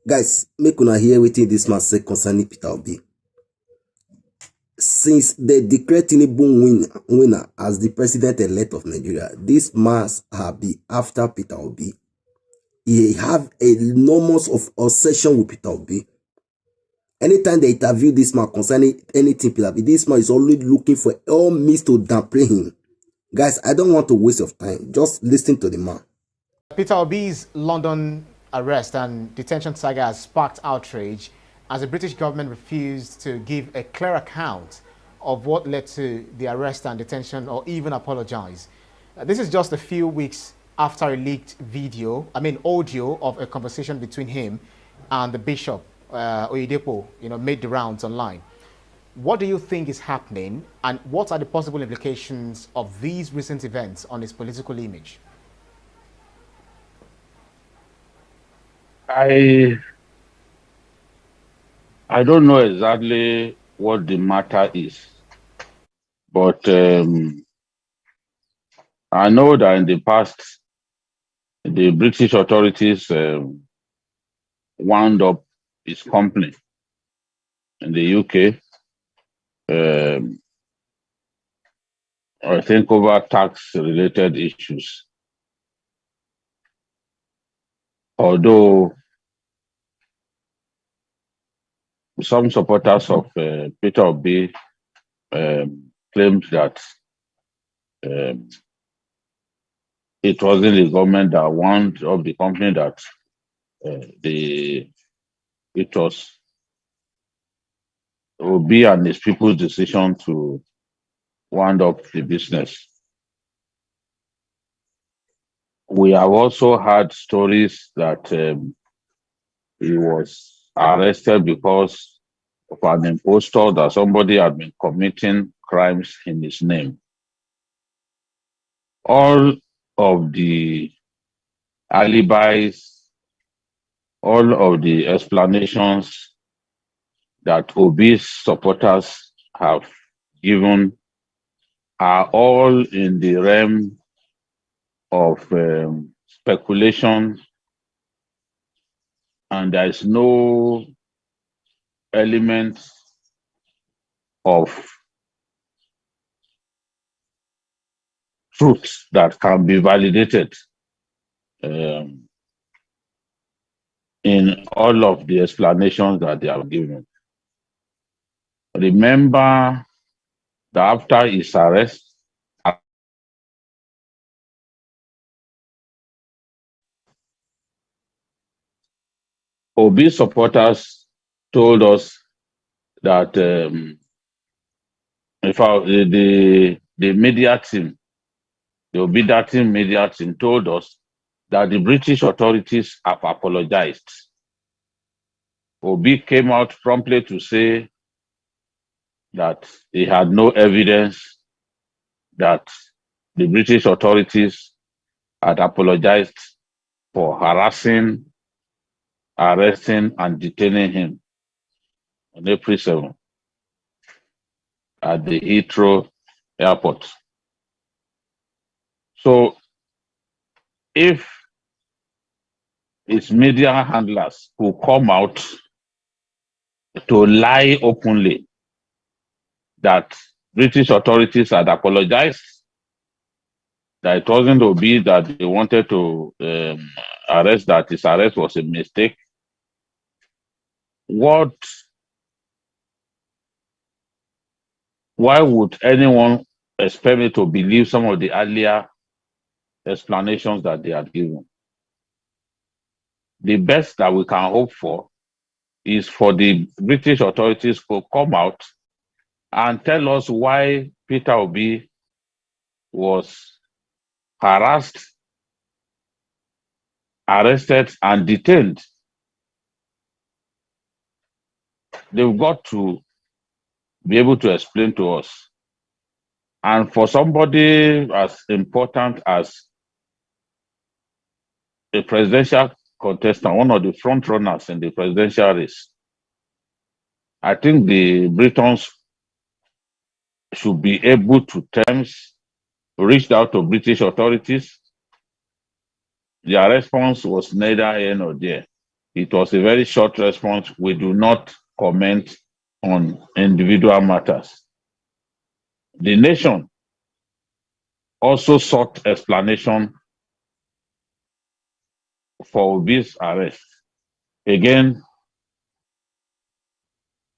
Guys, make una hear wetin this man say concerning Peter Obi. Since they declared Tinubu winner as the president-elect of Nigeria, this man have been after Peter Obi. He have a enormous of obsession with Peter Obi. Anytime they interview this man concerning anything Peter Obi, this man is always looking for all means to downplay him. Guys, I don't want to waste your time. Just listen to the man. Peter Obi's London arrest and detention saga has sparked outrage as the British government refused to give a clear account of what led to the arrest and detention or even apologize. This is just a few weeks after a leaked audio of a conversation between him and the Bishop, Oyedepo, made the rounds online. What do you think is happening, and what are the possible implications of these recent events on his political image? I don't know exactly what the matter is, but I know that in the past, the British authorities wound up his company in the UK, I think over tax-related issues. Although some supporters of Peter Obi claimed that it wasn't the government that wound up the company, that it was Obi and his people's decision to wound up the business. We have also had stories that he was arrested because of an impostor, that somebody had been committing crimes in his name. All of the alibis, all of the explanations that Obi's supporters have given are all in the realm of speculation, and there is no element of truth that can be validated in all of the explanations that they have given. Remember that after his arrest, Obi supporters told us that in fact, the media team, the Obi team media team told us that the British authorities have apologized. Obi came out promptly to say that he had no evidence that the British authorities had apologized for harassing, arresting, and detaining him on April 7 at the Heathrow airport. So if his media handlers who come out to lie openly that British authorities had apologized, that it wasn't Obi that they wanted to arrest, that his arrest was a mistake, why would anyone expect me to believe some of the earlier explanations that they had given? The best that we can hope for is for the British authorities to come out and tell us why Peter Obi was harassed, arrested, and detained. They've got to be able to explain to us. And for somebody as important as a presidential contestant, one of the front runners in the presidential race, I think the Britons should be able to reach out to British authorities. Their response was neither here nor there. It was a very short response. We do not comment on individual matters. The nation also sought explanation for Obi's arrest. Again,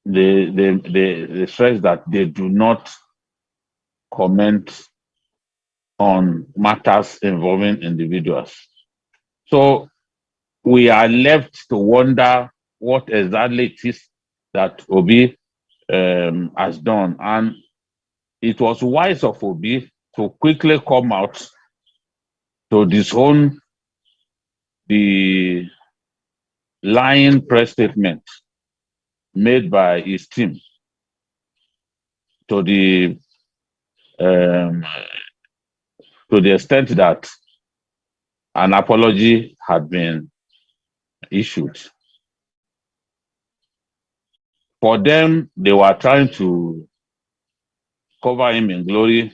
they stress that they do not comment on matters involving individuals. So we are left to wonder what exactly it is that Obi has done. And it was wise of Obi to quickly come out to disown the lying press statement made by his team to the extent that an apology had been issued. For them, they were trying to cover him in glory.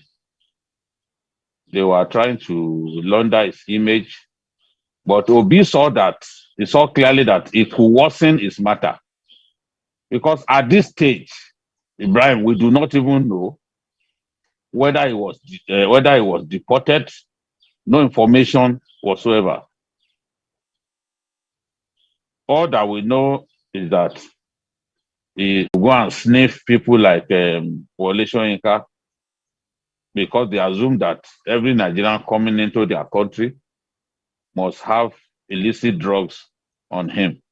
They were trying to launder his image. But Obi saw that, he saw clearly that it could worsen his matter. Because at this stage, Ibrahim, we do not even know whether he was deported. No information whatsoever. All that we know is that he go and sniff people like Wole Soyinka, because they assume that every Nigerian coming into their country must have illicit drugs on him.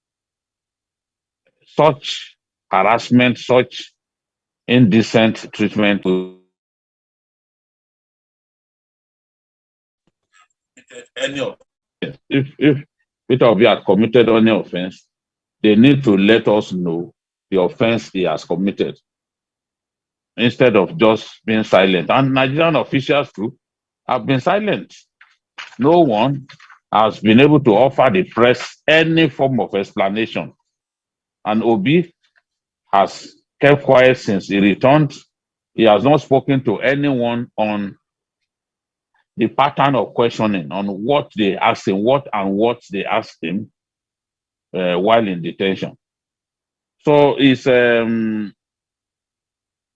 Such harassment, such indecent treatment will any offense. If Peter Obi had committed any offense, they need to let us know the offense he has committed, instead of just being silent. And Nigerian officials too have been silent. No one has been able to offer the press any form of explanation. And Obi has kept quiet since he returned. He has not spoken to anyone on the pattern of questioning, on what they asked him, what they asked him while in detention. So it's a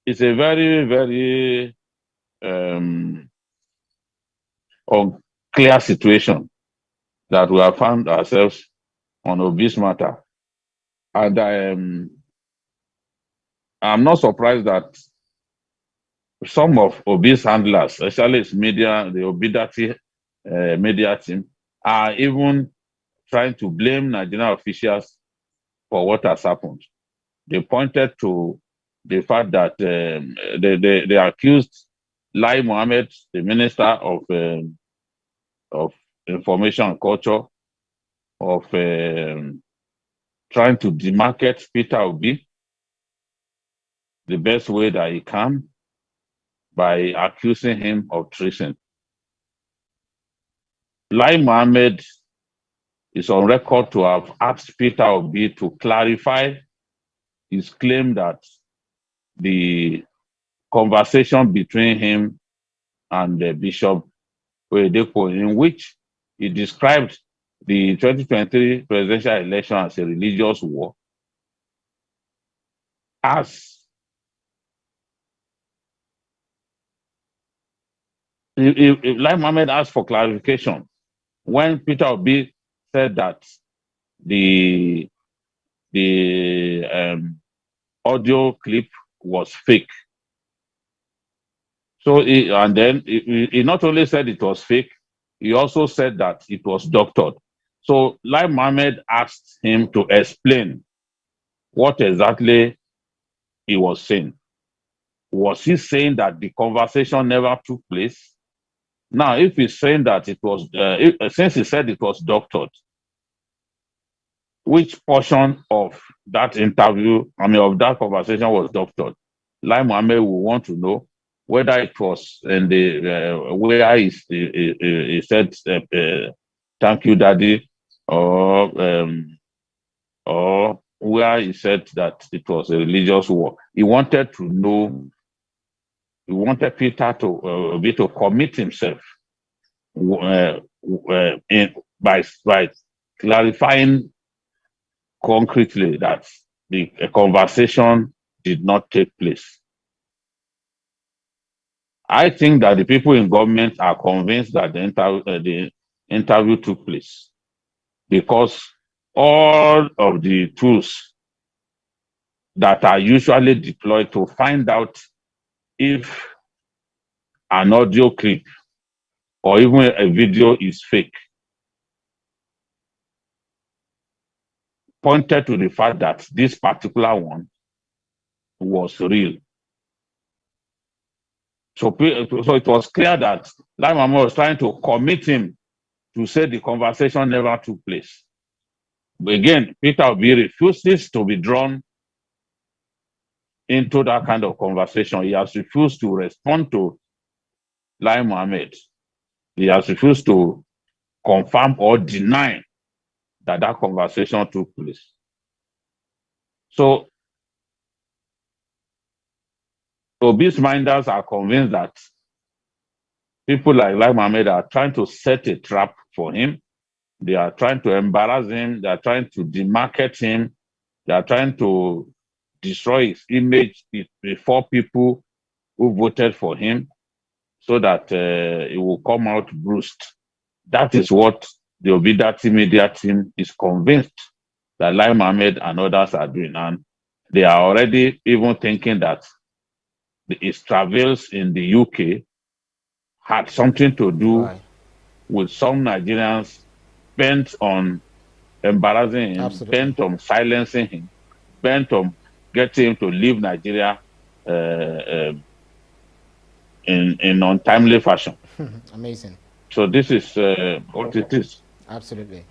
very, very unclear situation that we have found ourselves on Obi's matter. And I'm not surprised that some of Obi's handlers, especially his media, the Obidati media team, are even trying to blame Nigerian officials for what has happened. They pointed to the fact that they accused Lai Mohammed, the Minister of Information and Culture, of trying to demarket Peter Obi the best way that he can, by accusing him of treason. Lai Mohammed is on record to have asked Peter Obi to clarify his claim that the conversation between him and Bishop Oyedepo, in which he described the 2023 presidential election as a religious war, as Lai Mohammed asked for clarification when Peter Obi said that the audio clip was fake. So he not only said it was fake, he also said that it was doctored. So Lai Mohammed asked him to explain what exactly he was saying. Was he saying that the conversation never took place? Now, if he's saying that it was, since he said it was doctored, which portion of that interview, of that conversation was doctored? Lai Mohammed will want to know whether it was in the where he said thank you, Daddy, or where he said that it was a religious war. He wanted to know. He wanted Peter to commit himself by clarifying concretely that a conversation did not take place. I think that the people in government are convinced that the interview took place because all of the tools that are usually deployed to find out if an audio clip or even a video is fake pointed to the fact that this particular one was real. So it was clear that Lai Mohammed was trying to commit him to say the conversation never took place. But again, Peter Obi refuses to be drawn into that kind of conversation. He has refused to respond to Lai Mohammed. He has refused to confirm or deny that that conversation took place. So Obi's minders are convinced that people like Lai Mohammed are trying to set a trap for him. They are trying to embarrass him. They are trying to demarket him. They are trying to destroy his image before people who voted for him so that he will come out bruised. That is what the Obidati media team is convinced that Lai Mohammed and others are doing. And they are already even thinking that his travels in the UK had something to do with some Nigerians bent on embarrassing him, bent on silencing him, bent on getting him to leave Nigeria in untimely fashion. Amazing. So this is what it is. Absolutely.